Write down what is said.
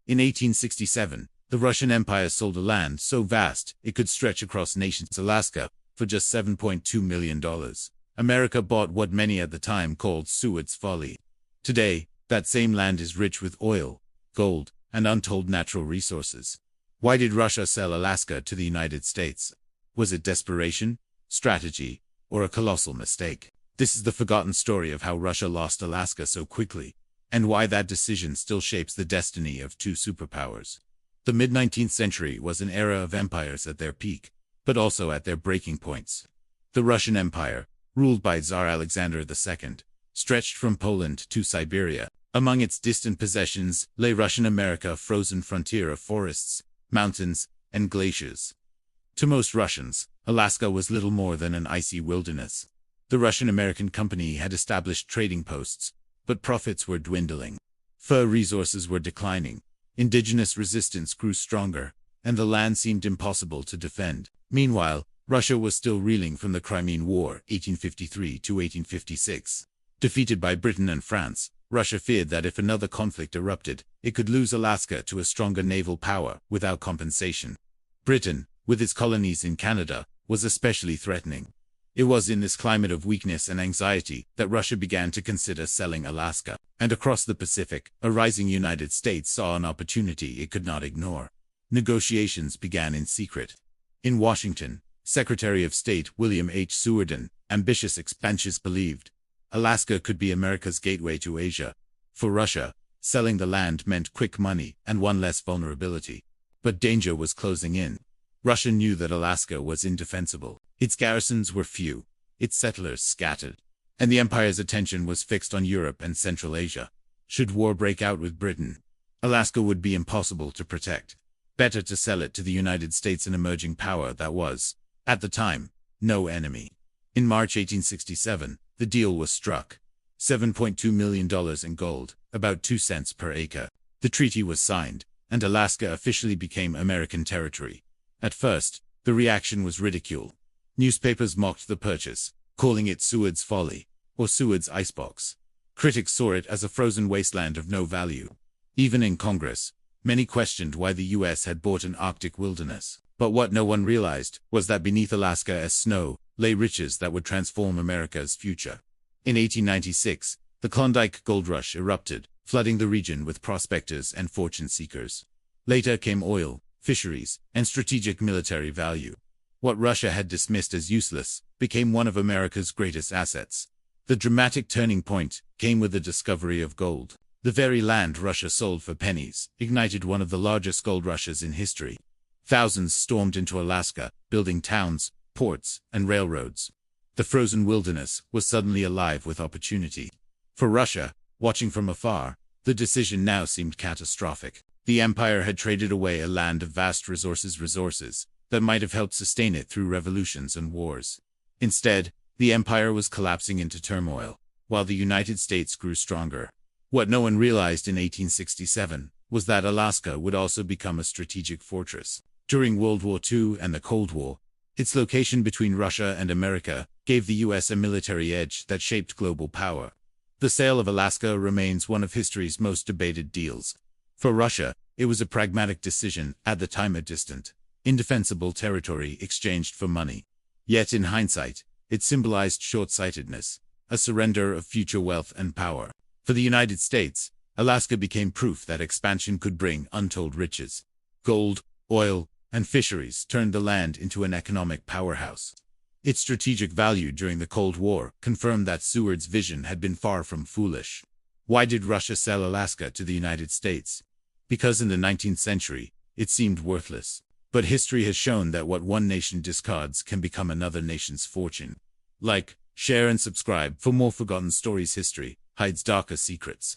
In 1867, the Russian Empire sold a land so vast it could stretch across nations Alaska for just $7.2 million. America bought what many at the time called Seward's Folly. Today, that same land is rich with oil, gold, and untold natural resources. Why did Russia sell Alaska to the United States? Was it desperation, strategy, or a colossal mistake? This is the forgotten story of how Russia lost Alaska so quickly, and why that decision still shapes the destiny of two superpowers. The mid-19th century was an era of empires at their peak, but also at their breaking points. The Russian Empire, ruled by Tsar Alexander II, stretched from Poland to Siberia. Among its distant possessions lay Russian America, a frozen frontier of forests, mountains, and glaciers. To most Russians, Alaska was little more than an icy wilderness. The Russian-American company had established trading posts, but profits were dwindling. Fur resources were declining, indigenous resistance grew stronger, and the land seemed impossible to defend. Meanwhile, Russia was still reeling from the Crimean War, 1853 to 1856. Defeated by Britain and France, Russia feared that if another conflict erupted, it could lose Alaska to a stronger naval power without compensation. Britain, with its colonies in Canada, was especially threatening. It was in this climate of weakness and anxiety that Russia began to consider selling Alaska. And across the Pacific, a rising United States saw an opportunity it could not ignore. Negotiations began in secret. In Washington, Secretary of State William H. Seward, an ambitious expansionist, believed Alaska could be America's gateway to Asia. For Russia, selling the land meant quick money and one less vulnerability. But danger was closing in. Russia knew that Alaska was indefensible. Its garrisons were few, its settlers scattered, and the empire's attention was fixed on Europe and Central Asia. Should war break out with Britain, Alaska would be impossible to protect. Better to sell it to the United States, an emerging power that was, at the time, no enemy. In March 1867, the deal was struck. $7.2 million in gold, about 2 cents per acre. The treaty was signed, and Alaska officially became American territory. At first, the reaction was ridicule. Newspapers mocked the purchase, calling it Seward's Folly, or Seward's Icebox. Critics saw it as a frozen wasteland of no value. Even in Congress, many questioned why the U.S. had bought an Arctic wilderness. But what no one realized was that beneath Alaska as snow lay riches that would transform America's future. In 1896, the Klondike Gold Rush erupted, flooding the region with prospectors and fortune seekers. Later came oil, fisheries, and strategic military value. What Russia had dismissed as useless became one of America's greatest assets. The dramatic turning point came with the discovery of gold. The very land Russia sold for pennies ignited one of the largest gold rushes in history. Thousands stormed into Alaska, building towns, ports, and railroads. The frozen wilderness was suddenly alive with opportunity. For Russia, watching from afar, the decision now seemed catastrophic. The empire had traded away a land of vast resources that might have helped sustain it through revolutions and wars. Instead, the empire was collapsing into turmoil, while the United States grew stronger. What no one realized in 1867 was that Alaska would also become a strategic fortress. During World War II and the Cold War, its location between Russia and America gave the U.S. a military edge that shaped global power. The sale of Alaska remains one of history's most debated deals. For Russia, it was a pragmatic decision, at the time a distant, indefensible territory exchanged for money. Yet in hindsight, it symbolized short-sightedness, a surrender of future wealth and power. For the United States, Alaska became proof that expansion could bring untold riches. Gold, oil, and fisheries turned the land into an economic powerhouse. Its strategic value during the Cold War confirmed that Seward's vision had been far from foolish. Why did Russia sell Alaska to the United States? Because in the 19th century, it seemed worthless. But history has shown that what one nation discards can become another nation's fortune. Like, share and subscribe for more forgotten stories. History hides darker secrets.